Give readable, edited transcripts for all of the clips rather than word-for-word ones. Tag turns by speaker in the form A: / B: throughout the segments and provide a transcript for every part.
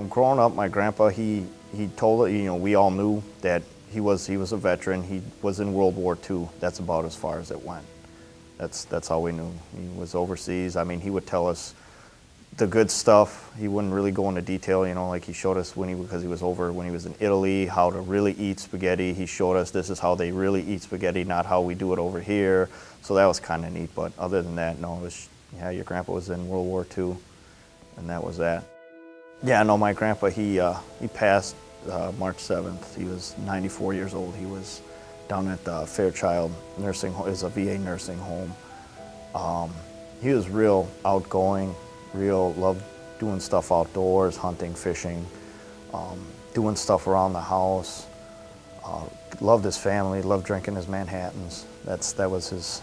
A: Growing up, my grandpa, he told, we all knew that he was a veteran. He was in World War II. That's about as far as it went. That's all we knew. He was overseas. I mean, he would tell us the good stuff. He wouldn't really go into detail, like he showed us because he was over when he was in Italy, how to really eat spaghetti. He showed us this is how they really eat spaghetti, not how we do it over here. So that was kind of neat. But other than that, no, it was, your grandpa was in World War II, and that was that. Yeah, no, my grandpa, he passed March 7th. He was 94 years old. He was down at the Fairchild Nursing Home. It was a VA nursing home. He was real outgoing, loved doing stuff outdoors, hunting, fishing, doing stuff around the house. Loved his family, loved drinking his Manhattans. That was his,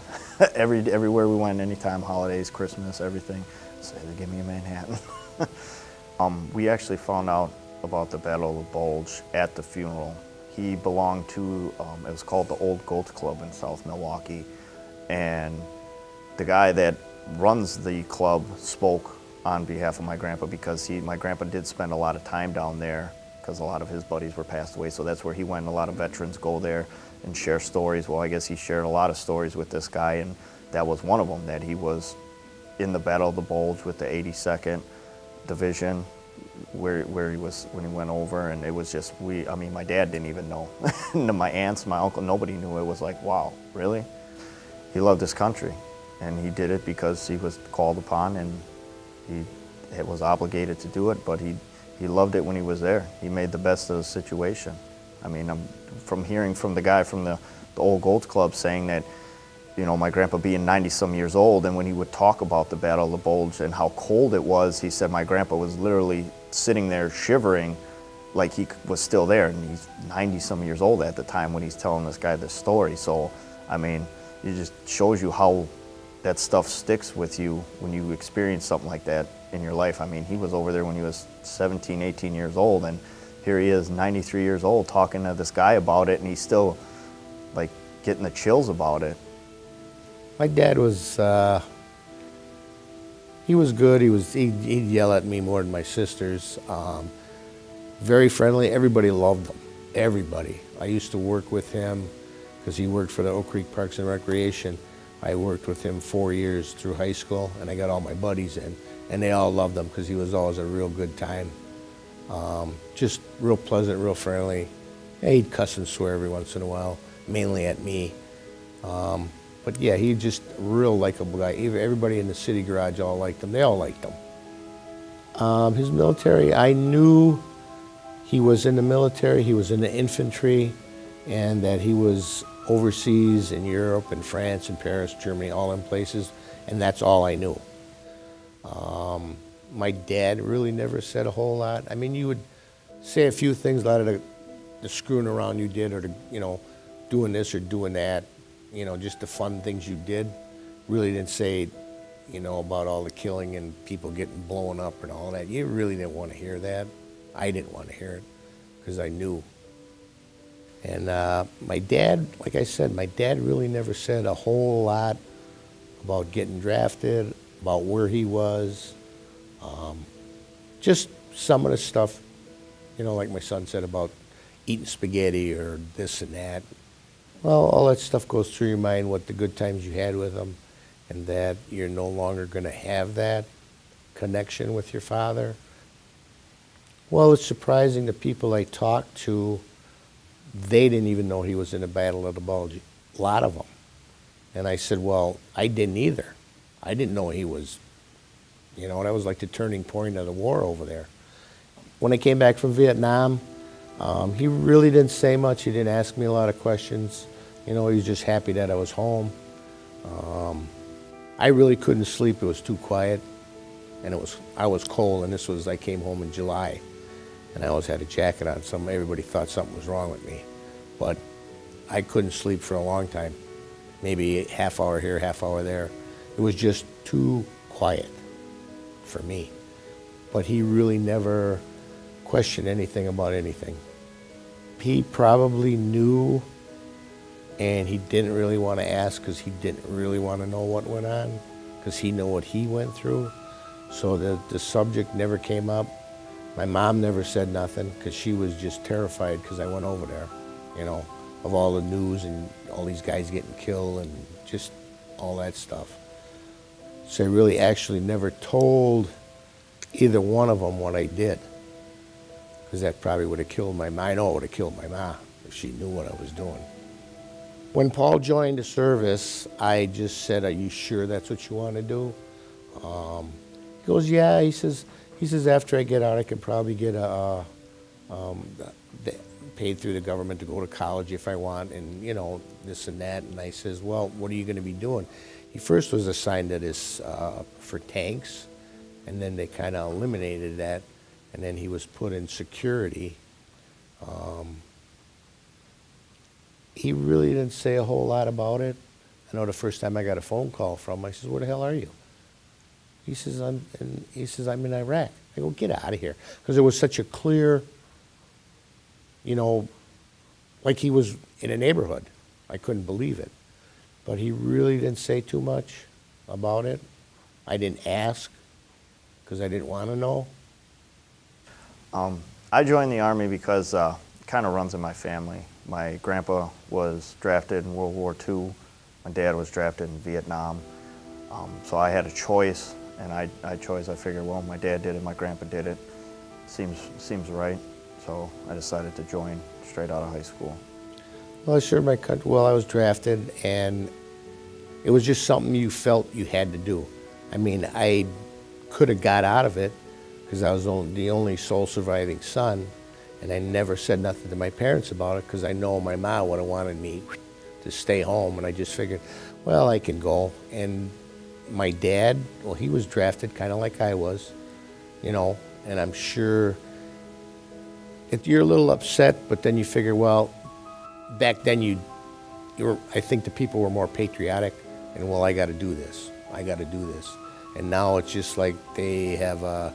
A: everywhere we went, anytime, holidays, Christmas, everything, say, give me a Manhattan. We actually found out about the Battle of the Bulge at the funeral. He belonged to, it was called the Old Goat Club in South Milwaukee, and the guy that runs the club spoke on behalf of my grandpa because my grandpa did spend a lot of time down there because a lot of his buddies were passed away, so that's where he went. A lot of veterans go there and share stories. Well, I guess he shared a lot of stories with this guy, and that was one of them, that he was in the Battle of the Bulge with the 82nd Division, where he was when he went over, and it was just, my dad didn't even know. My aunts, my uncle, nobody knew. It was like, wow, really? He loved his country, and he did it because he was called upon, and he was obligated to do it, but he loved it when he was there. He made the best of the situation. I mean, I'm from hearing from the guy from the Old Goats Club saying that, my grandpa being 90-some years old, and when he would talk about the Battle of the Bulge and how cold it was, he said my grandpa was literally sitting there shivering like he was still there, and he's 90-some years old at the time when he's telling this guy this story. So, I mean, it just shows you how that stuff sticks with you when you experience something like that in your life. I mean, he was over there when he was 17, 18 years old, and here he is, 93 years old, talking to this guy about it, and he's still, like, getting the chills about it.
B: My dad was, he was good. He'd yell at me more than my sisters. Very friendly. Everybody loved him. Everybody. I used to work with him because he worked for the Oak Creek Parks and Recreation. I worked with him 4 years through high school, and I got all my buddies in, and they all loved him because he was always a real good time. Just real pleasant, real friendly. Yeah, he'd cuss and swear every once in a while, mainly at me. But yeah, he just a real likable guy. Everybody in the city garage all liked him. They all liked him. His military, I knew he was in the military, he was in the infantry, and that he was overseas in Europe and France and Paris, Germany, all in places, and that's all I knew. My dad really never said a whole lot. I mean, you would say a few things, a lot of the screwing around you did, or doing this or doing that. Just the fun things you did. Really didn't say, about all the killing and people getting blown up and all that. You really didn't want to hear that. I didn't want to hear it because I knew. And my dad, like I said, my dad really never said a whole lot about getting drafted, about where he was. Just some of the stuff, like my son said about eating spaghetti or this and that. Well, all that stuff goes through your mind, what the good times you had with him, and that you're no longer going to have that connection with your father. Well, it's surprising the people I talked to, they didn't even know he was in the Battle of the Bulge, a lot of them. And I said, well, I didn't either. I didn't know he was, that was like the turning point of the war over there. When I came back from Vietnam, he really didn't say much. He didn't ask me a lot of questions. He was just happy that I was home. I really couldn't sleep. It was too quiet, and I was cold. And I came home in July, and I always had a jacket on. Everybody thought something was wrong with me, but I couldn't sleep for a long time. Maybe half hour here, half hour there. It was just too quiet for me. But he really never questioned anything about anything. He probably knew, and he didn't really want to ask because he didn't really want to know what went on, because he knew what he went through. So the subject never came up. My mom never said nothing because she was just terrified because I went over there, you know, of all the news and all these guys getting killed and just all that stuff. So I really actually never told either one of them what I did, because that probably would have killed my mom. I know it would have killed my mom if she knew what I was doing. When Paul joined the service, I just said, "Are you sure that's what you want to do?" He goes, "Yeah." He says after I get out, I could probably get paid through the government to go to college if I want, and you know, this and that. And I says, "Well, what are you going to be doing?" He first was assigned to this for tanks, and then they kind of eliminated that, and then he was put in security. He really didn't say a whole lot about it. I know the first time I got a phone call from him, I says, "Where the hell are you?" He says, "I'm in Iraq." I go, "Get out of here," because it was such a clear, you know, like he was in a neighborhood. I couldn't believe it, but he really didn't say too much about it. I didn't ask because I didn't want to know.
A: I joined the Army because it kind of runs in my family. My grandpa was drafted in World War II. My dad was drafted in Vietnam. So I had a choice, and I chose. I figured, well, my dad did it, my grandpa did it. Seems right. So I decided to join straight out of high school.
B: Well, I served my country. Well, I was drafted, and it was just something you felt you had to do. I mean, I could have got out of it because I was the only sole surviving son, and I never said nothing to my parents about it because I know my mom would have wanted me to stay home, and I just figured, well, I can go. And my dad, well, he was drafted kind of like I was, you know, and I'm sure you're a little upset, but then you figure, well, back then I think the people were more patriotic, and well, I got to do this. And now it's just like they have a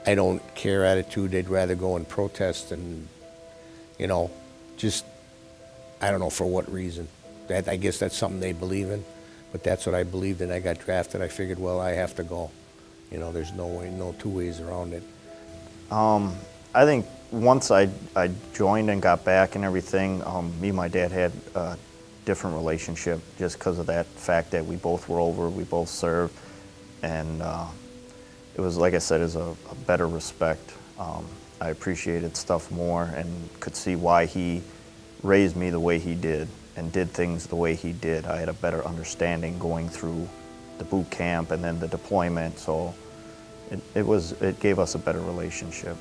B: I don't care attitude. They'd rather go and protest and, you know, just, I don't know for what reason. I guess that's something they believe in, but that's what I believed in. I got drafted. I figured, well, I have to go. You know, there's no two ways around it.
A: I think once I joined and got back and everything, me and my dad had a different relationship just because of that fact that we both were over, we both served, and it was, like I said, it was a better respect. I appreciated stuff more and could see why he raised me the way he did and did things the way he did. I had a better understanding going through the boot camp and then the deployment, so it gave us a better relationship.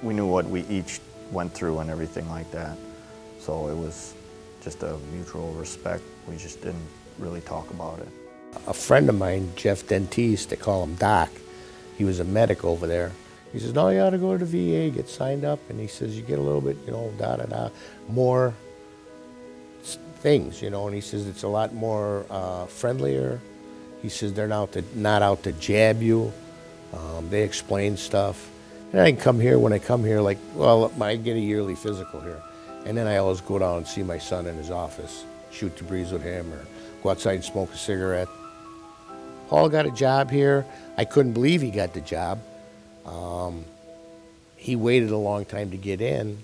A: We knew what we each went through and everything like that, so it was just a mutual respect. We just didn't really talk about it.
B: A friend of mine, Jeff Dentiste, they call him Doc, he was a medic over there. He says, "No, you ought to go to the VA, get signed up." And he says, "You get a little bit, you know, more things, you know." And he says, "It's a lot more friendlier." He says, "They're not out to jab you. They explain stuff." And I come here, when I come here, like, well, I get a yearly physical here. And then I always go down and see my son in his office, shoot the breeze with him, or go outside and smoke a cigarette. Paul got a job here. I couldn't believe he got the job. He waited a long time to get in,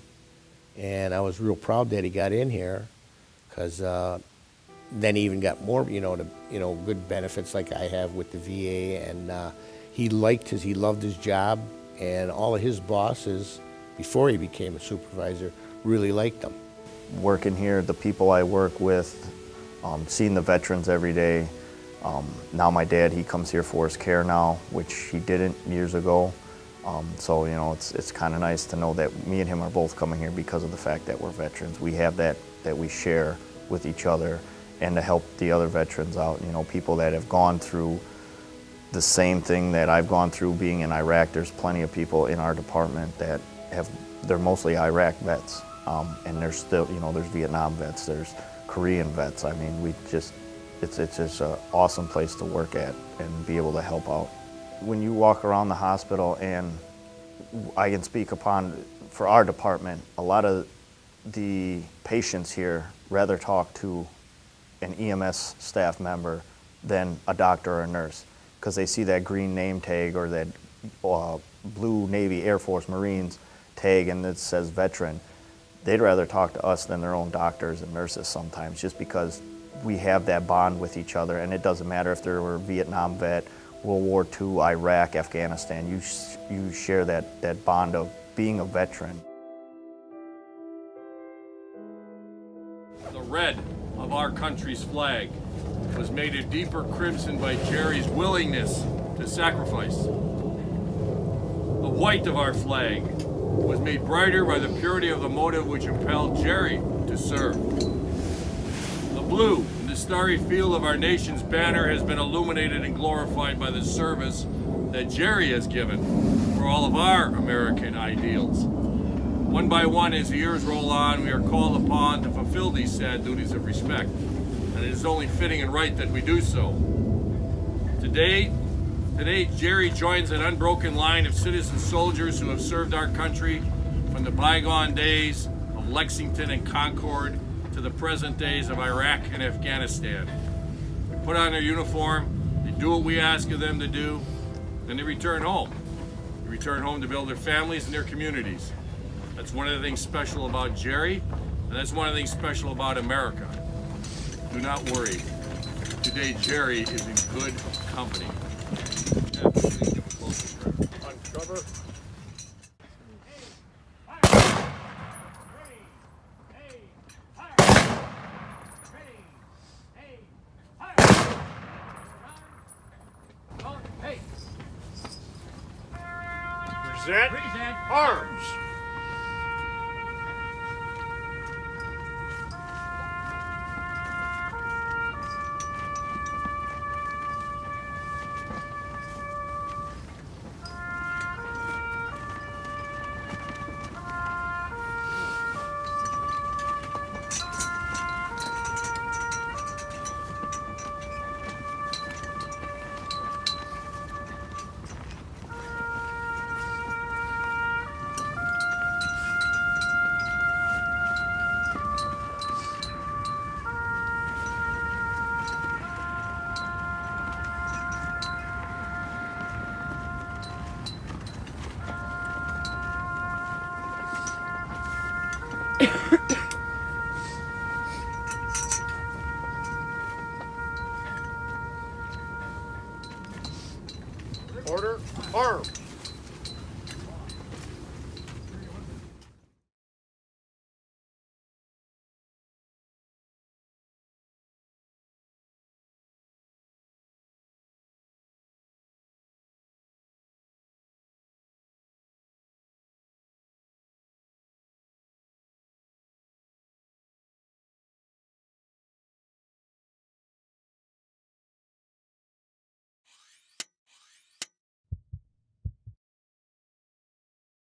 B: and I was real proud that he got in here, because then he even got more, good benefits like I have with the VA, and he loved his job, and all of his bosses, before he became a supervisor, really liked him.
A: Working here, the people I work with, seeing the veterans every day. Now my dad, he comes here for his care now, which he didn't years ago. So, it's kind of nice to know that me and him are both coming here because of the fact that we're veterans. We have that we share with each other, and to help the other veterans out, people that have gone through the same thing that I've gone through being in Iraq. There's plenty of people in our department that they're mostly Iraq vets, and there's still, there's Vietnam vets, there's Korean vets. I mean, it's just an awesome place to work at and be able to help out. When you walk around the hospital, and I can speak for our department, a lot of the patients here rather talk to an EMS staff member than a doctor or a nurse, because they see that green name tag or that blue Navy, Air Force, Marines tag and it says veteran, they'd rather talk to us than their own doctors and nurses sometimes, just because we have that bond with each other. And it doesn't matter if they were a Vietnam vet, World War II, Iraq, Afghanistan, you share that bond of being a veteran.
C: The red of our country's flag was made a deeper crimson by Jerry's willingness to sacrifice. The white of our flag was made brighter by the purity of the motive which impelled Jerry to serve. The blue in the starry field of our nation's banner has been illuminated and glorified by the service that Jerry has given for all of our American ideals. One by one, as the years roll on, we are called upon to fulfill these sad duties of respect, and it is only fitting and right that we do so. Today, Jerry joins an unbroken line of citizen soldiers who have served our country from the bygone days of Lexington and Concord to the present days of Iraq and Afghanistan. They put on their uniform, they do what we ask of them to do, and they return home. They return home to build their families and their communities. That's one of the things special about Jerry, and that's one of the things special about America. Do not worry. Today, Jerry is in good company. Uncover.
D: Present arms. Order, arms.